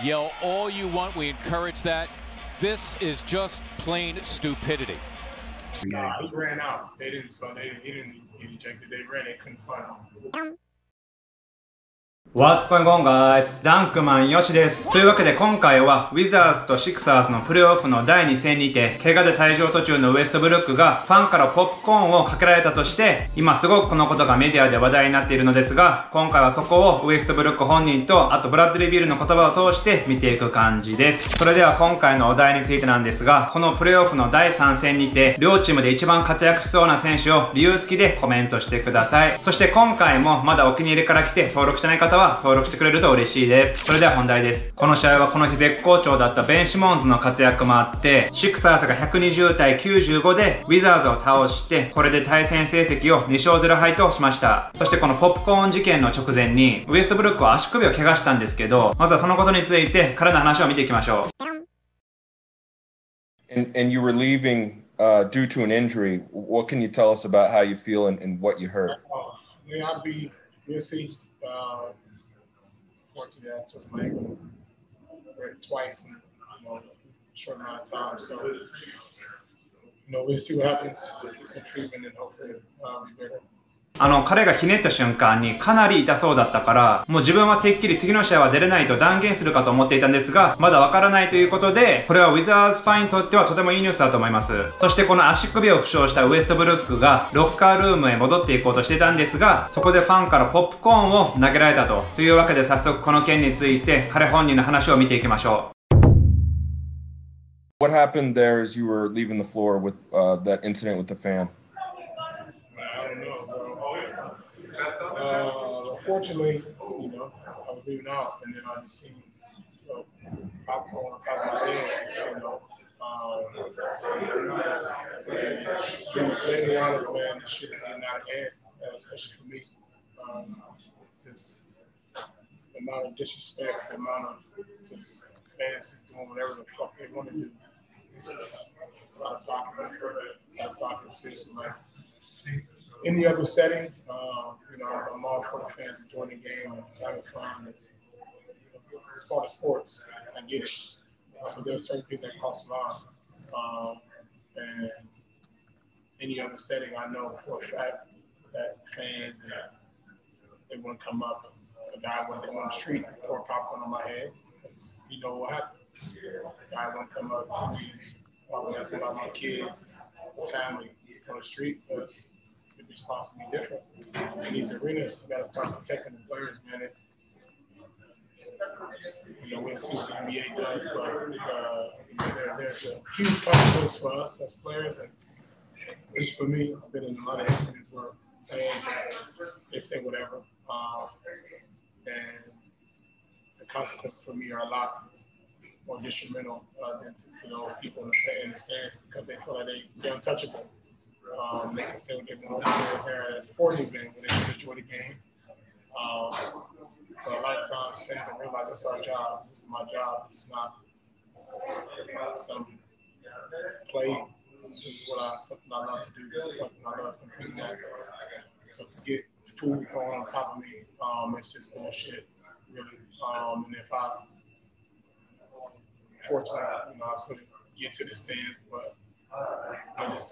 Yell all you want. We encourage that. This is just plain stupidity. Nah, he ran out. He didn't get ejected. They ran. They couldn't find him. What's going on, guys? ダンクマンよしです。というわけで今回はウィザーズとシクサーズのプレーオフの第2戦にて怪我で退場途中のウエストブルックがファンからポップコーンをかけられたとして今すごくこのことがメディアで話題になっているのですが、今回はそこをウエストブルック本人とあとブラッドリー・ビールの言葉を通して見ていく感じです。それでは今回のお題についてなんですが、このプレーオフの第3戦にて両チームで一番活躍しそうな選手を理由付きでコメントしてください。そして今回もまだお気に入りから来て登録してない方は登録してくれると嬉しいです。それでは本題です。この試合はこの日絶好調だったベン・シモンズの活躍もあってシクサーズが120対95でウィザーズを倒してこれで対戦成績を2勝0敗としました。そしてこのポップコーン事件の直前にウエストブルックは足首を怪我したんですけど、まずはそのことについて彼の話を見ていきましょう。And you were leaving due to an injury. What can you tell us about how you feel and what you heard? Yeah, I'll be busy. Fortunately, I twisted my ankle twice in a short amount of time. So, we'll see what happens. Get some treatment and hopefully be better. 彼がひねった瞬間にかなり痛そうだったから、もう自分はてっきり次の試合は出れないと断言するかと思っていたんですが、まだわからないということで、これはウィザーズファンにとってはとてもいいニュースだと思います。そしてこの足首を負傷したウエストブルックがロッカールームへ戻っていこうとしていたんですが、そこでファンからポップコーンを投げられたと。というわけで早速この件について彼本人の話を見ていきましょう。What happened there as you were leaving the floor with that incident with the fan? Unfortunately, I was leaving out, and then I just seen popcorn on top of my head. To be completely honest, man, this shit is getting out of hand, especially for me. Just the amount of disrespect, the amount of just fans just doing whatever the fuck they want to do. It's out of pocket. It's out of pocket. Seriously, like. Any other setting, I'm all for the fans enjoying the game and having fun. And, it's part of sports. I get it. But there are certain things that cross the line. And any other setting, I know for a fact that fans, they want to come up. A guy went on the street and pour popcorn on my head. Because you know what happened. A guy want to come up to me, ask about my kids, family on the street. Because it's possibly different. In these arenas, you got to start protecting the players, man. We'll see what the NBA does, but there's a huge consequence for us as players, and at least for me, I've been in a lot of incidents where fans they say whatever, and the consequences for me are a lot more detrimental than to those people in the stands because they feel like they're untouchable. They can say what they want to do at a sporting event when they can enjoy the game. But a lot of times fans don't realize this is our job. This is my job. This is not some play. This is something I love to do. This is something I love competing at. So to get food thrown on top of me, it's just bullshit, really. And if fortunately, I couldn't get to the stands, but I just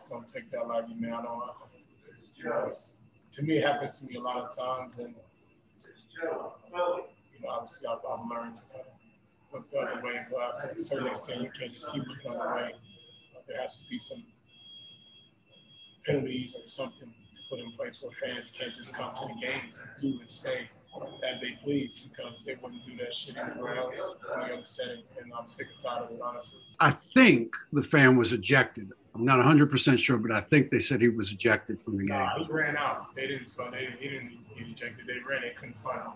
don't take that lightly, man. I don't. To me, it happens to me a lot of times, and obviously I've learned to kind of look the other way. But after a certain extent, you can't just keep looking the other way. There has to be some penalties or something to put in place where fans can't just come to the games and do and say as they please because they wouldn't do that shit anywhere else in the other setting. And I'm sick and tired of it, honestly. I think the fan was ejected. I'm not 100% sure, but I think they said he was ejected from the game. Nah, he ran out. He didn't get ejected. They ran. They couldn't find him.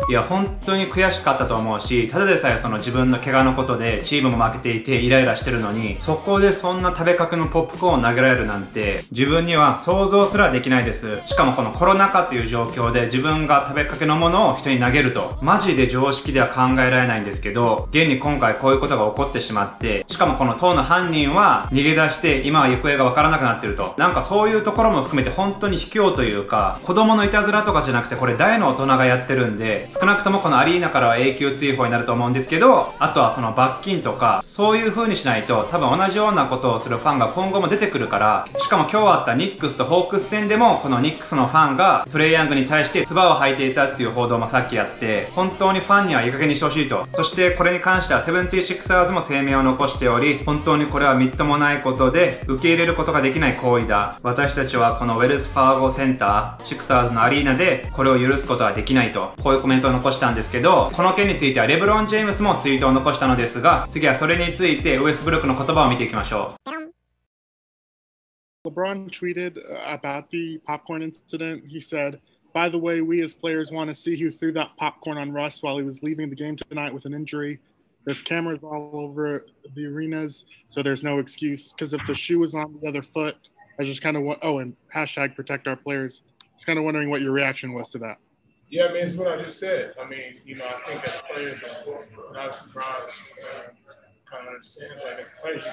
いや本当に悔しかったと思うし、ただでさえその自分の怪我のことでチームも負けていてイライラしてるのに、そこでそんな食べかけのポップコーンを投げられるなんて自分には想像すらできないです。しかもこのコロナ禍という状況で自分が食べかけのものを人に投げるとマジで常識では考えられないんですけど、現に今回こういうことが起こってしまって、しかもこの当の犯人は逃げ出してで今は行方がわからなくなってると。なんかそういうところも含めて本当に卑怯というか、子供のいたずらとかじゃなくてこれ大の大人がやってるんで、少なくともこのアリーナからは永久追放になると思うんですけど、あとはその罰金とか、そういう風にしないと多分同じようなことをするファンが今後も出てくるから、しかも今日あったニックスとホークス戦でもこのニックスのファンがトレイヤングに対して唾を吐いていたっていう報道もさっきあって、本当にファンにはいい加減にしてほしいと。そしてこれに関しては 76ers も声明を残しており、本当にこれはみっともないことで受け入れることができない行為だ。私たちはこのウェルスファーゴセンター、シクサーズのアリーナでこれを許すことはできないと、こういうコメントを残したんですけど、この件についてはレブロン・ジェームスもツイートを残したのですが、次はそれについてウエストブルックの言葉を見ていきましょう。LeBron tweeted about the popcorn incident. He said, "By the way, we as players want to see who threw that popcorn on Russ while he was leaving the game tonight with an injury. There's cameras all over the arenas, so there's no excuse. Because if the shoe was on the other foot, I just kind of want, oh, and hashtag protect our players. Just kind of wondering what your reaction was to that." Yeah, I mean, it's what I just said. I mean, you know, I think as players, not as LeBron kind of understands, like as players, you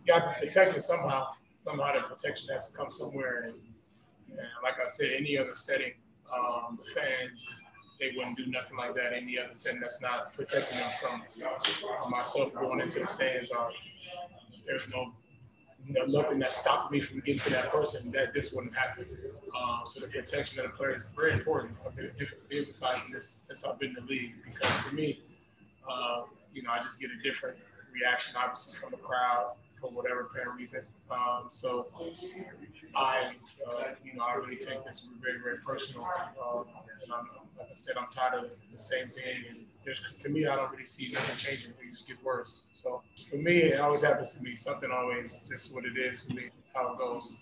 gotta be protected somehow. Somehow the protection has to come somewhere. And like I said, any other setting, the fans, they wouldn't do nothing like that. Any other setting that's not protecting them from myself going into the stands, or there's nothing that's stopping me from getting to that person, that this wouldn't happen. So the protection of the players is very important. I've been emphasizing this since I've been in the league, because for me, you know, I just get a different reaction, obviously, from the crowd for whatever apparent reason. So you know, I really take this very, very personal. And like I said, I'm tired of the same thing. And to me, I don't really see nothing changing. It just gets worse. So for me, it always happens to me. Something always, just what it is for me, how it goes,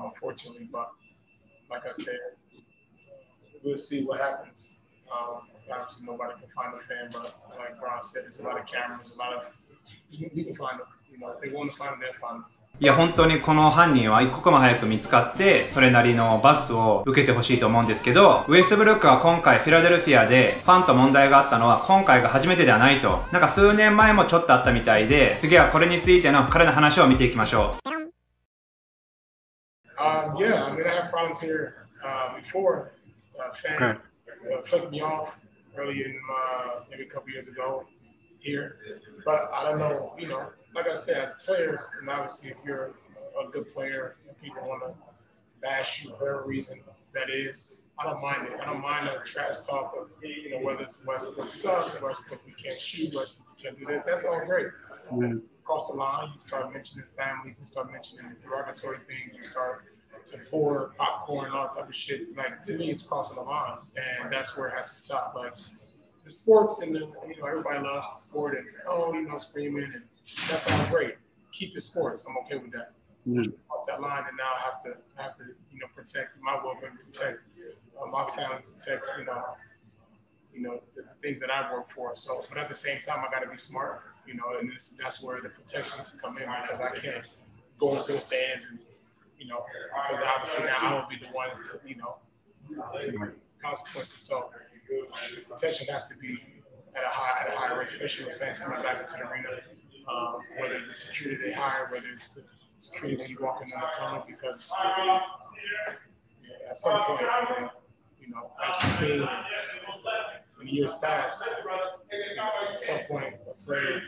unfortunately. But like I said, we'll see what happens. Obviously, nobody can find a fan, but like Brian said, there's a lot of cameras, a lot of, we can find them. You know, if they want to find them, they'll find them. いや本当にこの犯人は一刻も早く見つかってそれなりの罰を受けてほしいと思うんですけど、ウエストブルックは今回フィラデルフィアでファンと問題があったのは今回が初めてではないと、なんか数年前もちょっとあったみたいで、次はこれについての彼の話を見ていきましょう。Yeah, I mean, I had problems here before. Fans flipped me off early in maybe a couple years ago here, but I don't know, you know, like I said, as players, and obviously if you're a good player and people want to bash you for whatever reason that is, I don't mind it. I don't mind a trash talk of, you know, whether it's Westbrook sucks, Westbrook we can't shoot, Westbrook we can't do that. That's all great. Across the line, you start mentioning families, you start mentioning derogatory things, you start to pour popcorn and all that type of shit. Like, to me, it's crossing the line, and that's where it has to stop. Like, the sports and the, you know, everybody loves the sport, and you know, screaming, and that's all great. Keep the sports. I'm okay with that. Off that line, and now I have to, you know, protect my well-being, protect my family, protect, you know, the things that I work for. So, but at the same time, I got to be smart, you know, and that's where the protections come in, because I can't go into the stands and, you know, because obviously now I will be the one, you know, consequences. So protection has to be at a higher rate, especially with fans coming back into the arena. Whether the security they hire, whether it's the security when you walk into the tunnel, because at some point, you know, as we've seen in years past, you know, at some point, a player,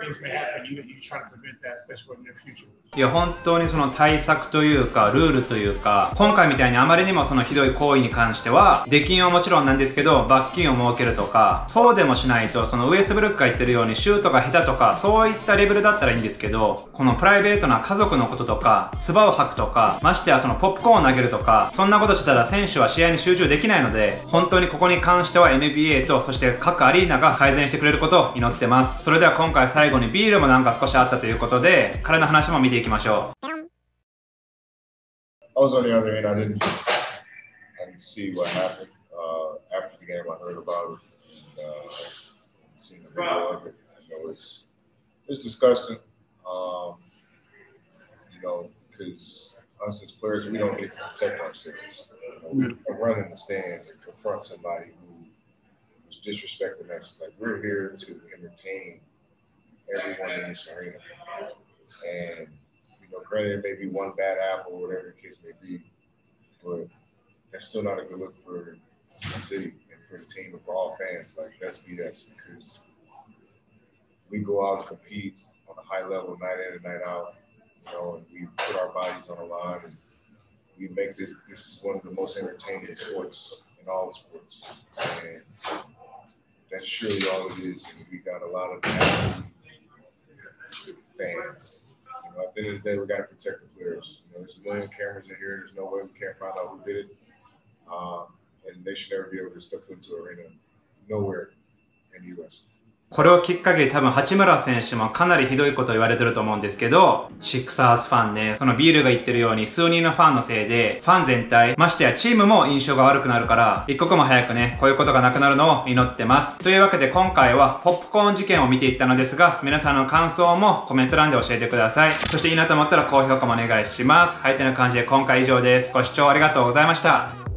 things may happen. You're trying to prevent that, especially in the future. いや本当にその対策というかルールというか、今回みたいにあまりにもそのひどい行為に関しては出禁はもちろんなんですけど罰金を設けるとか、そうでもしないとそのウエストブルックが言ってるようにシュートが下手とかそういったレベルだったらいいんですけど、このプライベートな家族のこととか唾を吐くとか、ましてやそのポップコーンを投げるとか、そんなことしたら選手は試合に集中できないので、本当にここに関しては NBA とそして各アリーナが改善してくれることを祈ってます。それでは今回最後にビールもなんか少しあったということで、彼の話も見ていきましょう。I was on the other end. I didn't see what happened. After the game, I heard about it and seen the video of it. You know, it's disgusting. You know, because us as players, we don't get to protect ourselves. You know, we run in the stands and confront somebody who's disrespecting us. Like, we're here to entertain everyone in this arena, and granted, it may be one bad apple, whatever the case may be, but that's still not a good look for the city and for the team and for all fans. Like, that's BS because we go out and compete on a high level night in and night out, and we put our bodies on the line and we make this is one of the most entertaining sports in all the sports. And that's surely all it is. And we got a lot of absolute fans. At the end of the day, we got to protect the players. There's a million cameras in here. There's no way we can't find out who did it. And they should never be able to step into an arena nowhere in the U.S. これをきっかけに多分八村選手もかなりひどいことを言われてると思うんですけど、シクサーズファンね、そのビールが言ってるように数人のファンのせいで、ファン全体、ましてやチームも印象が悪くなるから、一刻も早くね、こういうことがなくなるのを祈ってます。というわけで今回はポップコーン事件を見ていったのですが、皆さんの感想もコメント欄で教えてください。そしていいなと思ったら高評価もお願いします。はい、という感じで今回以上です。ご視聴ありがとうございました。